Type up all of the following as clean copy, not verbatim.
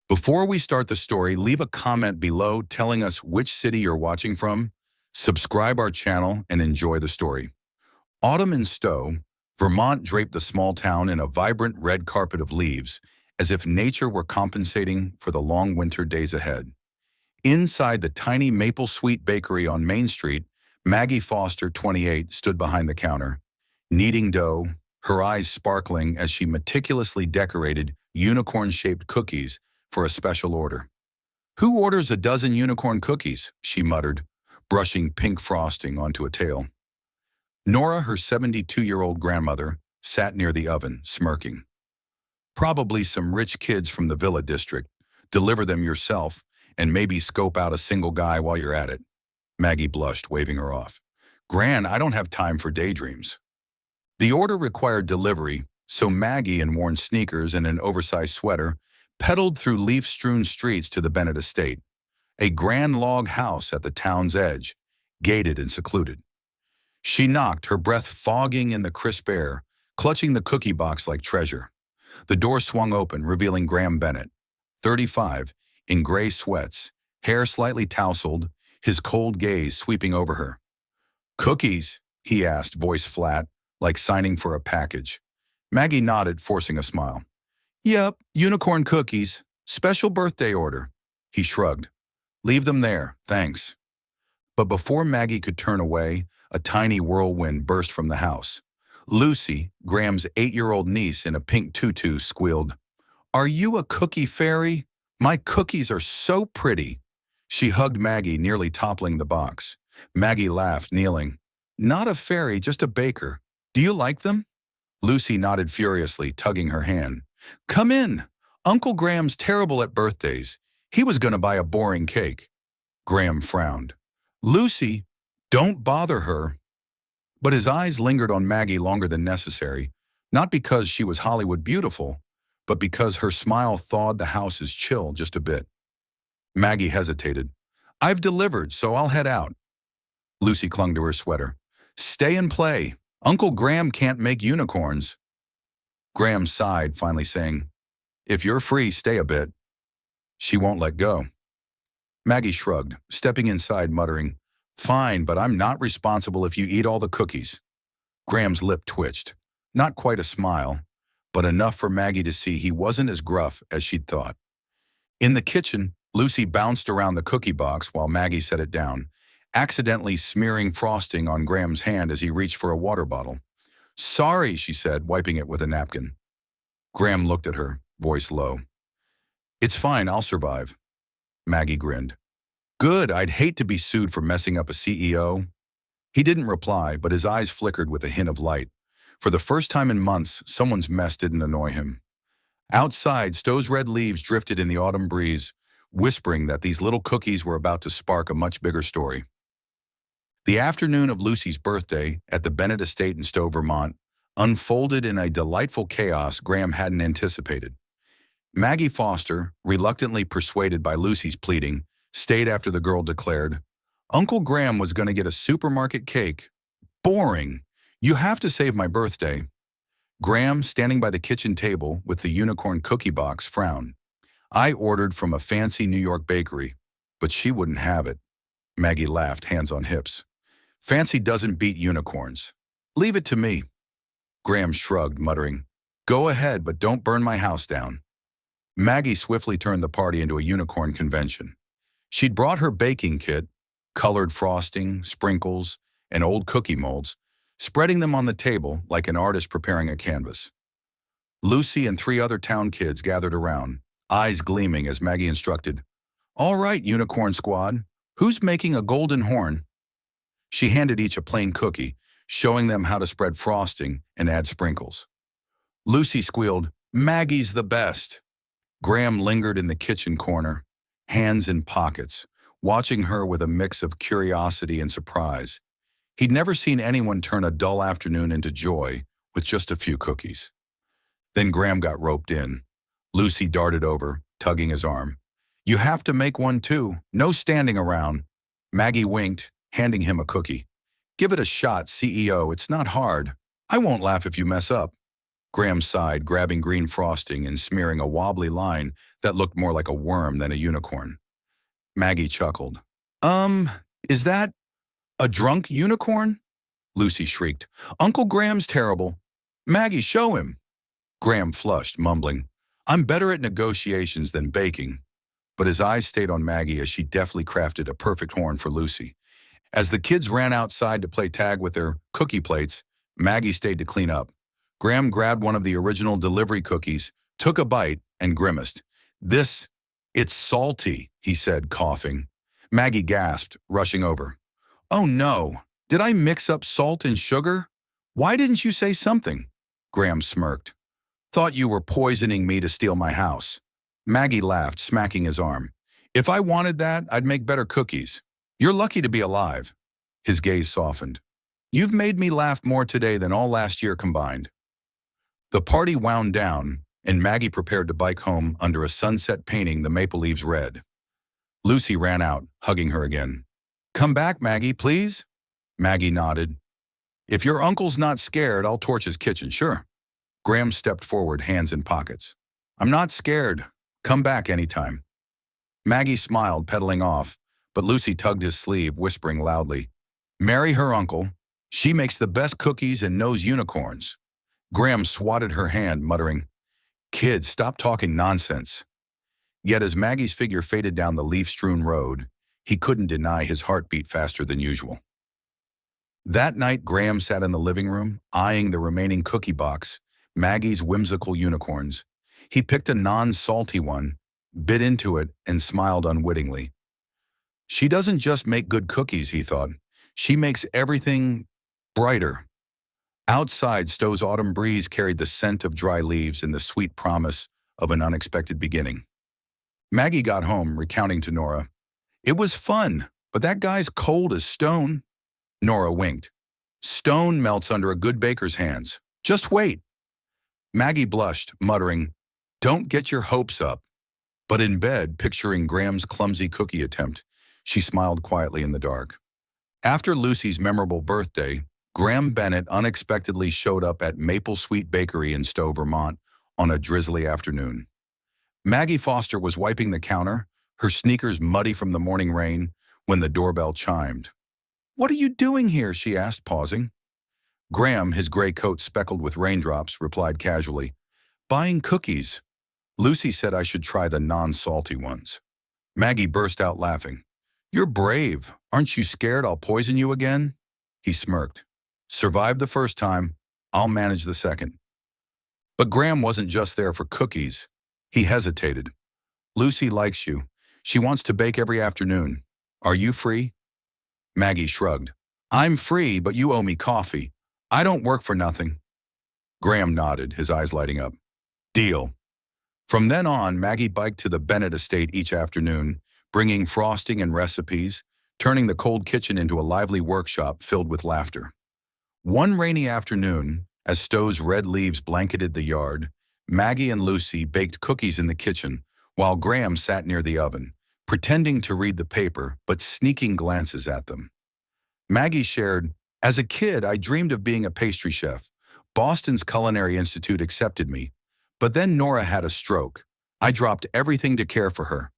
Before we start the story, leave a comment below telling us which city you're watching from, subscribe our channel, and enjoy the story. Autumn in Stowe, Vermont draped the small town in a vibrant red carpet of leaves, as if nature were compensating for the long winter days ahead. Inside the tiny Maple Sweet Bakery on Main Street, Maggie Foster, 28, stood behind the counter, kneading dough, her eyes sparkling as she meticulously decorated unicorn-shaped cookies for a special order. "Who orders a dozen unicorn cookies?" she muttered, brushing pink frosting onto a tail. Nora, her 72-year-old grandmother, sat near the oven, smirking. "Probably some rich kids from the Villa District. Deliver them yourself, and maybe scope out a single guy while you're at it." Maggie blushed, waving her off. "Gran, I don't have time for daydreams." The order required delivery, so Maggie, in worn sneakers and an oversized sweater, pedaled through leaf-strewn streets to the Bennett estate, a grand log house at the town's edge, gated and secluded. She knocked, her breath fogging in the crisp air, clutching the cookie box like treasure. The door swung open, revealing Graham Bennett, 35, in gray sweats, hair slightly tousled, his cold gaze sweeping over her. "Cookies?" he asked, voice flat, like signing for a package. Maggie nodded, forcing a smile. "Yep, unicorn cookies. Special birthday order." He shrugged. "Leave them there, thanks." But before Maggie could turn away, a tiny whirlwind burst from the house. Lucy, Graham's 8-year-old niece in a pink tutu, squealed, "Are you a cookie fairy? My cookies are so pretty." She hugged Maggie, nearly toppling the box. Maggie laughed, kneeling. "Not a fairy, just a baker. Do you like them?" Lucy nodded furiously, tugging her hand. "Come in. Uncle Graham's terrible at birthdays. He was going to buy a boring cake." Graham frowned. "Lucy, don't bother her." But his eyes lingered on Maggie longer than necessary, not because she was Hollywood beautiful, but because her smile thawed the house's chill just a bit. Maggie hesitated. "I've delivered, so I'll head out." Lucy clung to her sweater. "Stay and play. Uncle Graham can't make unicorns." Graham sighed, finally saying, "If you're free, stay a bit." She won't let go. Maggie shrugged, stepping inside, muttering, "Fine, but I'm not responsible if you eat all the cookies." Graham's lip twitched. Not quite a smile, but enough for Maggie to see he wasn't as gruff as she'd thought. In the kitchen, Lucy bounced around the cookie box while Maggie set it down, accidentally smearing frosting on Graham's hand as he reached for a water bottle. "Sorry," she said, wiping it with a napkin. Graham looked at her, voice low. "It's fine, I'll survive." Maggie grinned. "Good, I'd hate to be sued for messing up a CEO." He didn't reply, but his eyes flickered with a hint of light. For the first time in months, someone's mess didn't annoy him. Outside, Stowe's red leaves drifted in the autumn breeze, whispering that these little cookies were about to spark a much bigger story. The afternoon of Lucy's birthday at the Bennett estate in Stowe, Vermont, unfolded in a delightful chaos Graham hadn't anticipated. Maggie Foster, reluctantly persuaded by Lucy's pleading, stayed after the girl declared, "Uncle Graham was going to get a supermarket cake. Boring. You have to save my birthday." Graham, standing by the kitchen table with the unicorn cookie box, frowned. "I ordered from a fancy New York bakery, but she wouldn't have it." Maggie laughed, hands on hips. "Fancy doesn't beat unicorns. Leave it to me." Graham shrugged, muttering, "Go ahead, but don't burn my house down." Maggie swiftly turned the party into a unicorn convention. She'd brought her baking kit, colored frosting, sprinkles, and old cookie molds, spreading them on the table like an artist preparing a canvas. Lucy and 3 other town kids gathered around, eyes gleaming as Maggie instructed, "All right, unicorn squad, who's making a golden horn?" She handed each a plain cookie, showing them how to spread frosting and add sprinkles. Lucy squealed, "Maggie's the best." Graham lingered in the kitchen corner, hands in pockets, watching her with a mix of curiosity and surprise. He'd never seen anyone turn a dull afternoon into joy with just a few cookies. Then Graham got roped in. Lucy darted over, tugging his arm. "You have to make one too. No standing around." Maggie winked, handing him a cookie. "Give it a shot, CEO. It's not hard. I won't laugh if you mess up." Graham sighed, grabbing green frosting and smearing a wobbly line that looked more like a worm than a unicorn. Maggie chuckled. Is that a drunk unicorn? Lucy shrieked. Uncle Graham's terrible. Maggie, show him. Graham flushed, mumbling, I'm better at negotiations than baking. But his eyes stayed on Maggie as she deftly crafted a perfect horn for Lucy. As the kids ran outside to play tag with their cookie plates, Maggie stayed to clean up. Graham grabbed one of the original delivery cookies, took a bite, and grimaced. It's salty, he said, coughing. Maggie gasped, rushing over. Oh no, did I mix up salt and sugar? Why didn't you say something? Graham smirked. Thought you were poisoning me to steal my house. Maggie laughed, smacking his arm. If I wanted that, I'd make better cookies. You're lucky to be alive. His gaze softened. You've made me laugh more today than all last year combined. The party wound down, and Maggie prepared to bike home under a sunset painting the maple leaves red. Lucy ran out, hugging her again. Come back, Maggie, please? Maggie nodded. If your uncle's not scared, I'll torch his kitchen, sure. Graham stepped forward, hands in pockets. I'm not scared. Come back anytime. Maggie smiled, pedaling off, but Lucy tugged his sleeve, whispering loudly, Marry her uncle. She makes the best cookies and knows unicorns. Graham swatted her hand, muttering, Kid, stop talking nonsense. Yet as Maggie's figure faded down the leaf-strewn road, he couldn't deny his heart beat faster than usual. That night, Graham sat in the living room, eyeing the remaining cookie box, Maggie's whimsical unicorns. He picked a non-salty one, bit into it, and smiled unwittingly. She doesn't just make good cookies, he thought. She makes everything brighter. Outside, Stowe's autumn breeze carried the scent of dry leaves and the sweet promise of an unexpected beginning. Maggie got home, recounting to Nora, It was fun, but that guy's cold as stone. Nora winked. Stone melts under a good baker's hands. Just wait. Maggie blushed, muttering, Don't get your hopes up. But in bed, picturing Graham's clumsy cookie attempt, she smiled quietly in the dark. After Lucy's memorable birthday, Graham Bennett unexpectedly showed up at Maple Sweet Bakery in Stowe, Vermont, on a drizzly afternoon. Maggie Foster was wiping the counter, her sneakers muddy from the morning rain, when the doorbell chimed. What are you doing here? She asked, pausing. Graham, his gray coat speckled with raindrops, replied casually, Buying cookies. Lucy said I should try the non-salty ones. Maggie burst out laughing. You're brave. Aren't you scared I'll poison you again? He smirked. Survived the first time, I'll manage the second. But Graham wasn't just there for cookies. He hesitated. Lucy likes you. She wants to bake every afternoon. Are you free? Maggie shrugged. I'm free, but you owe me coffee. I don't work for nothing. Graham nodded, his eyes lighting up. Deal. From then on, Maggie biked to the Bennett estate each afternoon, bringing frosting and recipes, turning the cold kitchen into a lively workshop filled with laughter. One rainy afternoon, as Stowe's red leaves blanketed the yard, Maggie and Lucy baked cookies in the kitchen, while Graham sat near the oven, pretending to read the paper but sneaking glances at them. Maggie shared, As a kid, I dreamed of being a pastry chef. Boston's Culinary Institute accepted me. But then Nora had a stroke. I dropped everything to care for her.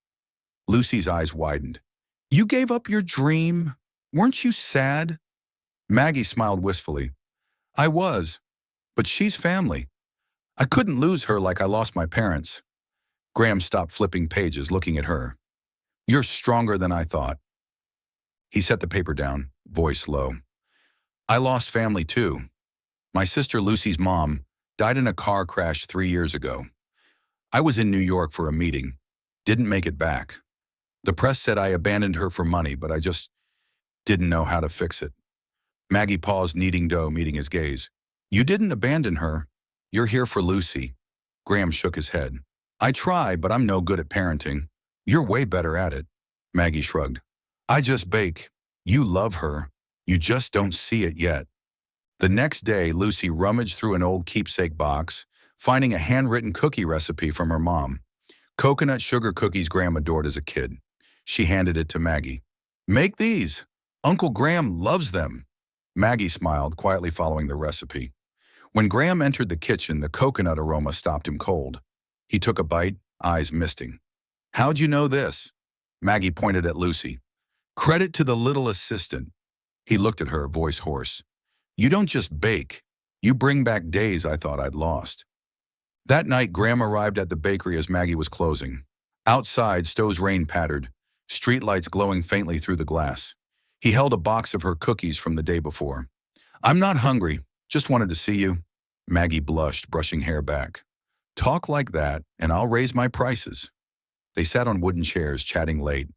Lucy's eyes widened. You gave up your dream? Weren't you sad? Maggie smiled wistfully. I was, but she's family. I couldn't lose her like I lost my parents. Graham stopped flipping pages, looking at her. You're stronger than I thought. He set the paper down, voice low. I lost family too. My sister Lucy's mom died in a car crash 3 years ago. I was in New York for a meeting. Didn't make it back. The press said I abandoned her for money, but I just didn't know how to fix it. Maggie paused, kneading dough, meeting his gaze. You didn't abandon her. You're here for Lucy. Graham shook his head. I try, but I'm no good at parenting. You're way better at it. Maggie shrugged. I just bake. You love her. You just don't see it yet. The next day, Lucy rummaged through an old keepsake box, finding a handwritten cookie recipe from her mom. Coconut sugar cookies Graham adored as a kid. She handed it to Maggie. Make these. Uncle Graham loves them. Maggie smiled, quietly following the recipe. When Graham entered the kitchen, the coconut aroma stopped him cold. He took a bite, eyes misting. "How'd you know this?" Maggie pointed at Lucy. "Credit to the little assistant." He looked at her, voice hoarse. "You don't just bake. You bring back days I thought I'd lost." That night, Graham arrived at the bakery as Maggie was closing. Outside, Stowe's rain pattered, streetlights glowing faintly through the glass. He held a box of her cookies from the day before. "I'm not hungry, just wanted to see you." Maggie blushed, brushing hair back. "Talk like that, and I'll raise my prices." They sat on wooden chairs, chatting late,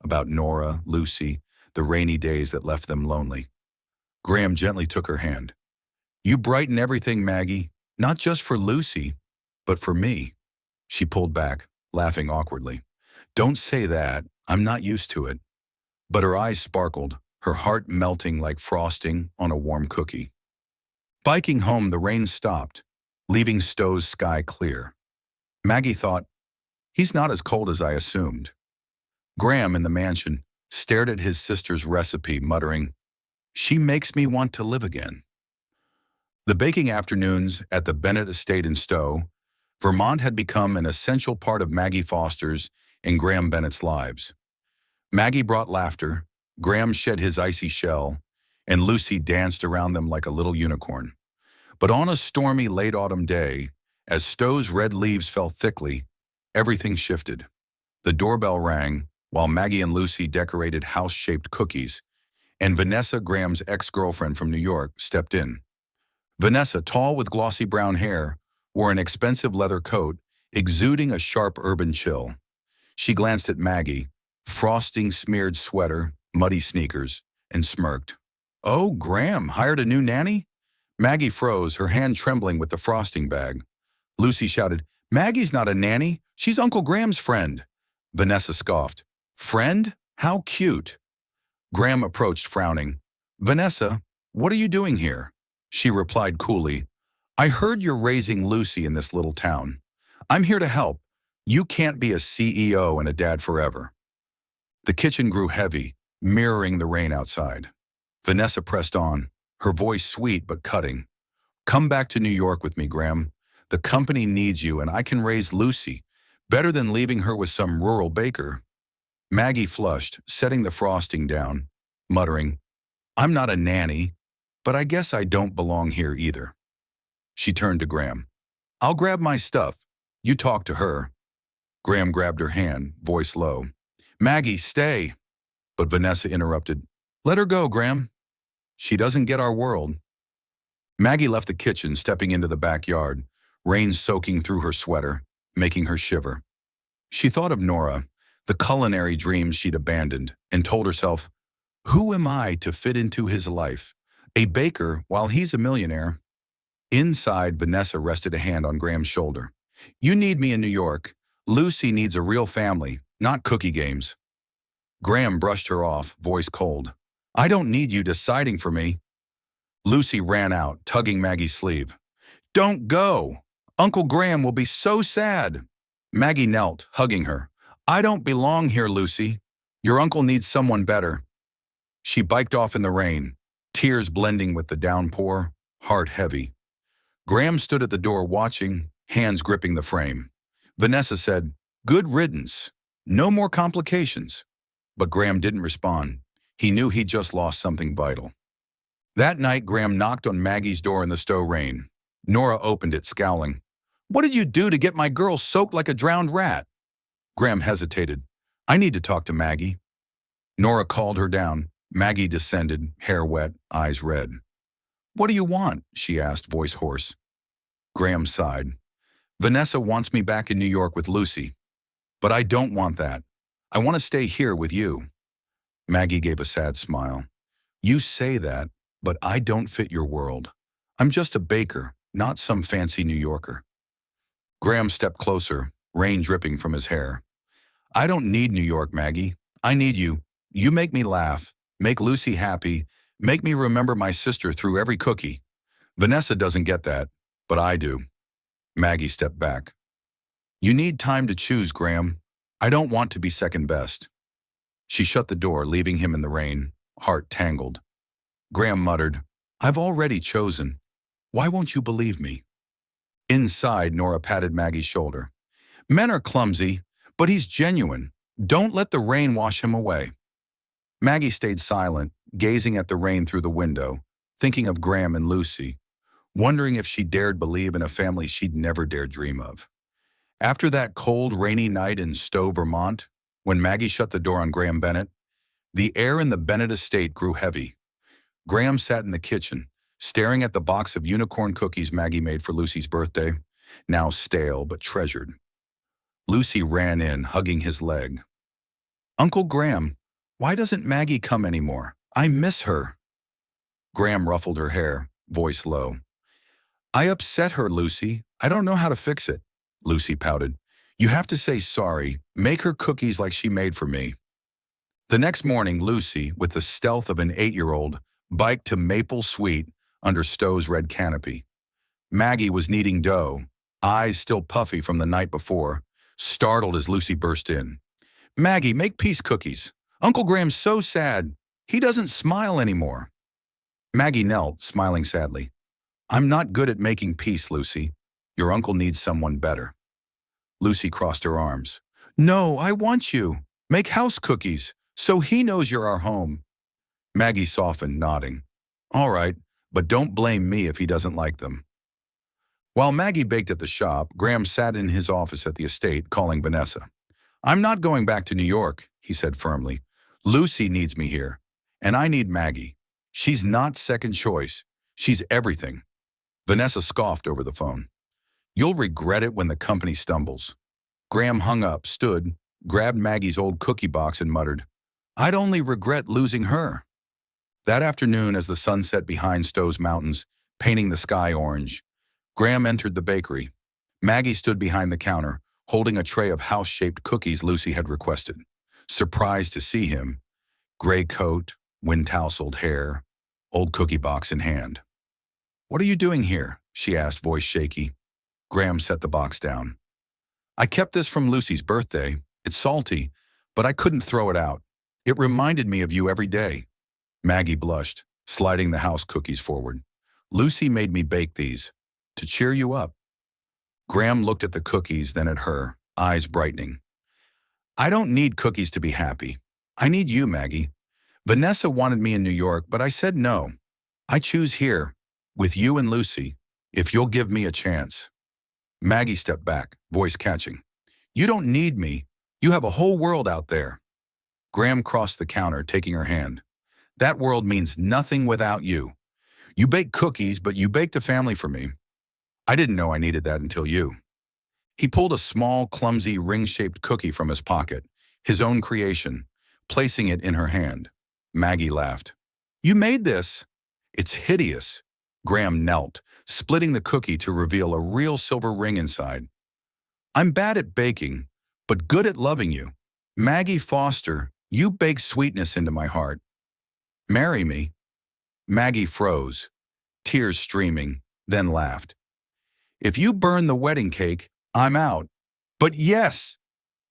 about Nora, Lucy, the rainy days that left them lonely. Graham gently took her hand. "You brighten everything, Maggie, not just for Lucy, but for me." She pulled back, laughing awkwardly. "Don't say that, I'm not used to it." But her eyes sparkled, her heart melting like frosting on a warm cookie. Biking home, the rain stopped, leaving Stowe's sky clear. Maggie thought, "He's not as cold as I assumed." Graham, in the mansion, stared at his sister's recipe, muttering, "She makes me want to live again." The baking afternoons at the Bennett estate in Stowe, Vermont had become an essential part of Maggie Foster's and Graham Bennett's lives. Maggie brought laughter, Graham shed his icy shell, and Lucy danced around them like a little unicorn. But on a stormy late autumn day, as Stowe's red leaves fell thickly, everything shifted. The doorbell rang while Maggie and Lucy decorated house-shaped cookies, and Vanessa, Graham's ex-girlfriend from New York, stepped in. Vanessa, tall with glossy brown hair, wore an expensive leather coat, exuding a sharp urban chill. She glanced at Maggie, frosting-smeared sweater, muddy sneakers, and smirked. "Oh, Graham, hired a new nanny?" Maggie froze, her hand trembling with the frosting bag. Lucy shouted, "Maggie's not a nanny, she's Uncle Graham's friend." Vanessa scoffed. "Friend? How cute." Graham approached, frowning. "Vanessa, what are you doing here?" She replied coolly, "I heard you're raising Lucy in this little town. I'm here to help. You can't be a CEO and a dad forever." The kitchen grew heavy, mirroring the rain outside. Vanessa pressed on, her voice sweet but cutting. "Come back to New York with me, Graham. The company needs you, and I can raise Lucy, better than leaving her with some rural baker." Maggie flushed, setting the frosting down, muttering, "I'm not a nanny, but I guess I don't belong here either." She turned to Graham. "I'll grab my stuff. You talk to her." Graham grabbed her hand, voice low. "Maggie, stay." But Vanessa interrupted. "Let her go, Graham. She doesn't get our world." Maggie left the kitchen, stepping into the backyard, rain soaking through her sweater, making her shiver. She thought of Nora, the culinary dreams she'd abandoned, and told herself, "Who am I to fit into his life? A baker while he's a millionaire." Inside, Vanessa rested a hand on Graham's shoulder. "You need me in New York. Lucy needs a real family, not cookie games." Graham brushed her off, voice cold. "I don't need you deciding for me." Lucy ran out, tugging Maggie's sleeve. "Don't go. Uncle Graham will be so sad." Maggie knelt, hugging her. "I don't belong here, Lucy. Your uncle needs someone better." She biked off in the rain, tears blending with the downpour, heart heavy. Graham stood at the door watching, hands gripping the frame. Vanessa said, "Good riddance. No more complications." But Graham didn't respond. He knew he'd just lost something vital. That night, Graham knocked on Maggie's door in the Stowe rain. Nora opened it, scowling. "What did you do to get my girl soaked like a drowned rat?" Graham hesitated. "I need to talk to Maggie." Nora called her down. Maggie descended, hair wet, eyes red. "What do you want?" she asked, voice hoarse. Graham sighed. "Vanessa wants me back in New York with Lucy. But I don't want that. I want to stay here with you." Maggie gave a sad smile. "You say that, but I don't fit your world. I'm just a baker, not some fancy New Yorker." Graham stepped closer, rain dripping from his hair. "I don't need New York, Maggie. I need you. You make me laugh, make Lucy happy, make me remember my sister through every cookie. Vanessa doesn't get that, but I do." Maggie stepped back. "You need time to choose, Graham. I don't want to be second best." She shut the door, leaving him in the rain, heart tangled. Graham muttered, "I've already chosen." Why won't you believe me?" Inside, Nora patted Maggie's shoulder. "Men are clumsy, but he's genuine. Don't let the rain wash him away." Maggie stayed silent, gazing at the rain through the window, thinking of Graham and Lucy, wondering if she dared believe in a family she'd never dared dream of. After that cold, rainy night in Stowe, Vermont, when Maggie shut the door on Graham Bennett, the air in the Bennett estate grew heavy. Graham sat in the kitchen, staring at the box of unicorn cookies Maggie made for Lucy's birthday, now stale but treasured. Lucy ran in, hugging his leg. "Uncle Graham, why doesn't Maggie come anymore? I miss her." Graham ruffled her hair, voice low. "I upset her, Lucy. I don't know how to fix it." Lucy pouted. "You have to say sorry. Make her cookies like she made for me." The next morning, Lucy, with the stealth of an 8-year-old, biked to Maple Sweet under Stowe's red canopy. Maggie was kneading dough, eyes still puffy from the night before, startled as Lucy burst in. "Maggie, make peace cookies. Uncle Graham's so sad. He doesn't smile anymore." Maggie knelt, smiling sadly. "I'm not good at making peace, Lucy. Your uncle needs someone better." Lucy crossed her arms. "No, I want you. Make house cookies, so he knows you're our home." Maggie softened, nodding. "All right, but don't blame me if he doesn't like them." While Maggie baked at the shop, Graham sat in his office at the estate, calling Vanessa. "I'm not going back to New York," he said firmly. "Lucy needs me here, and I need Maggie. She's not second choice. She's everything." Vanessa scoffed over the phone. "You'll regret it when the company stumbles." Graham hung up, stood, grabbed Maggie's old cookie box and muttered, "I'd only regret losing her." That afternoon, as the sun set behind Stowe's mountains, painting the sky orange, Graham entered the bakery. Maggie stood behind the counter, holding a tray of house-shaped cookies Lucy had requested. Surprised to see him, gray coat, wind-tousled hair, old cookie box in hand. "What are you doing here?" she asked, voice shaky. Graham set the box down. "I kept this from Lucy's birthday. It's salty, but I couldn't throw it out. It reminded me of you every day." Maggie blushed, sliding the house cookies forward. "Lucy made me bake these, to cheer you up." Graham looked at the cookies, then at her, eyes brightening. "I don't need cookies to be happy. I need you, Maggie. Vanessa wanted me in New York, but I said no. I choose here, with you and Lucy, if you'll give me a chance." Maggie stepped back, voice catching. "You don't need me. You have a whole world out there." Graham crossed the counter, taking her hand. "That world means nothing without you. You bake cookies, but you baked a family for me. I didn't know I needed that until you." He pulled a small, clumsy, ring-shaped cookie from his pocket, his own creation, placing it in her hand. Maggie laughed. "You made this?" "It's hideous." Graham knelt, splitting the cookie to reveal a real silver ring inside. "I'm bad at baking, but good at loving you. Maggie Foster, you bake sweetness into my heart. Marry me." Maggie froze, tears streaming, then laughed. "If you burn the wedding cake, I'm out." "But yes!"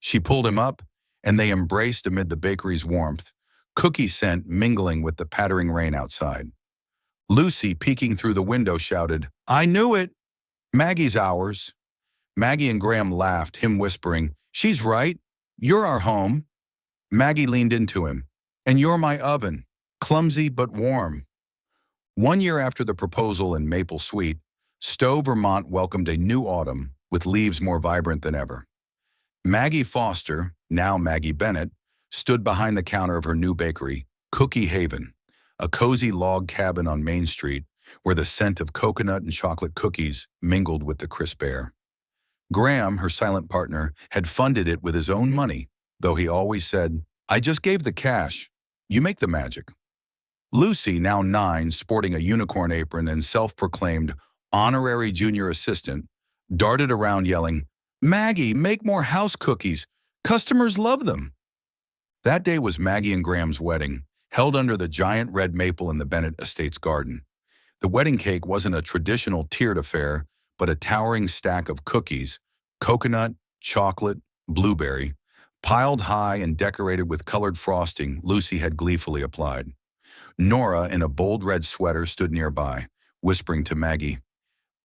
She pulled him up, and they embraced amid the bakery's warmth, cookie scent mingling with the pattering rain outside. Lucy, peeking through the window, shouted, "I knew it! Maggie's ours." Maggie and Graham laughed, him whispering, "She's right. You're our home." Maggie leaned into him. "And you're my oven, clumsy but warm." 1 year after the proposal in Maple Sweet, Stowe, Vermont welcomed a new autumn with leaves more vibrant than ever. Maggie Foster, now Maggie Bennett, stood behind the counter of her new bakery, Cookie Haven, a cozy log cabin on Main Street where the scent of coconut and chocolate cookies mingled with the crisp air. Graham, her silent partner, had funded it with his own money, though he always said, "I just gave the cash. You make the magic." Lucy, now 9, sporting a unicorn apron and self-proclaimed honorary junior assistant, darted around yelling, "Maggie, make more house cookies. Customers love them." That day was Maggie and Graham's wedding, held under the giant red maple in the Bennett estate's garden. The wedding cake wasn't a traditional tiered affair, but a towering stack of cookies, coconut, chocolate, blueberry, piled high and decorated with colored frosting Lucy had gleefully applied. Nora, in a bold red sweater, stood nearby, whispering to Maggie,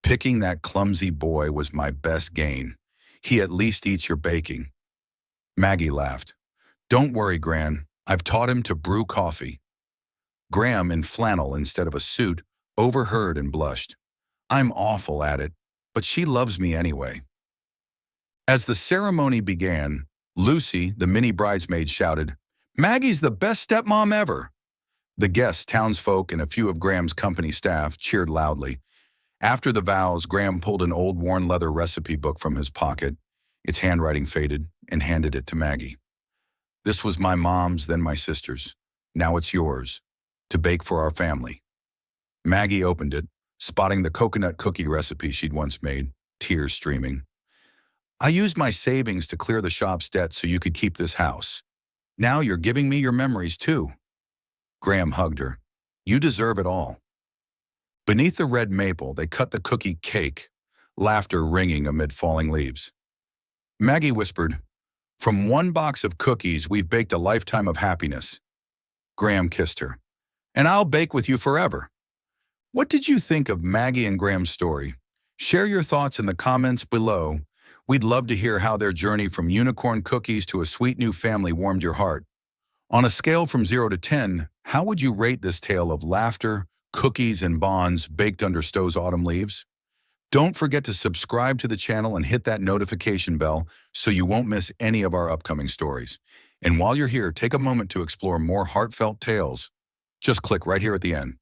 Picking that clumsy boy was my best gain. He at least eats your baking. Maggie laughed. Don't worry, Gran. I've taught him to brew coffee. Graham, in flannel instead of a suit, overheard and blushed. I'm awful at it, but she loves me anyway. As the ceremony began, Lucy, the mini bridesmaid, shouted, Maggie's the best stepmom ever. The guests, townsfolk, and a few of Graham's company staff cheered loudly. After the vows, Graham pulled an old worn leather recipe book from his pocket, its handwriting faded, and handed it to Maggie. This was my mom's, then my sister's. Now it's yours, to bake for our family. Maggie opened it, spotting the coconut cookie recipe she'd once made, tears streaming. I used my savings to clear the shop's debt so you could keep this house. Now you're giving me your memories too. Graham hugged her. You deserve it all. Beneath the red maple, they cut the cookie cake, laughter ringing amid falling leaves. Maggie whispered, From one box of cookies, we've baked a lifetime of happiness. Graham kissed her. And I'll bake with you forever. What did you think of Maggie and Graham's story? Share your thoughts in the comments below. We'd love to hear how their journey from unicorn cookies to a sweet new family warmed your heart. On a scale from 0 to 10, how would you rate this tale of laughter, cookies, and bonds baked under Stowe's autumn leaves? Don't forget to subscribe to the channel and hit that notification bell so you won't miss any of our upcoming stories. And while you're here, take a moment to explore more heartfelt tales. Just click right here at the end.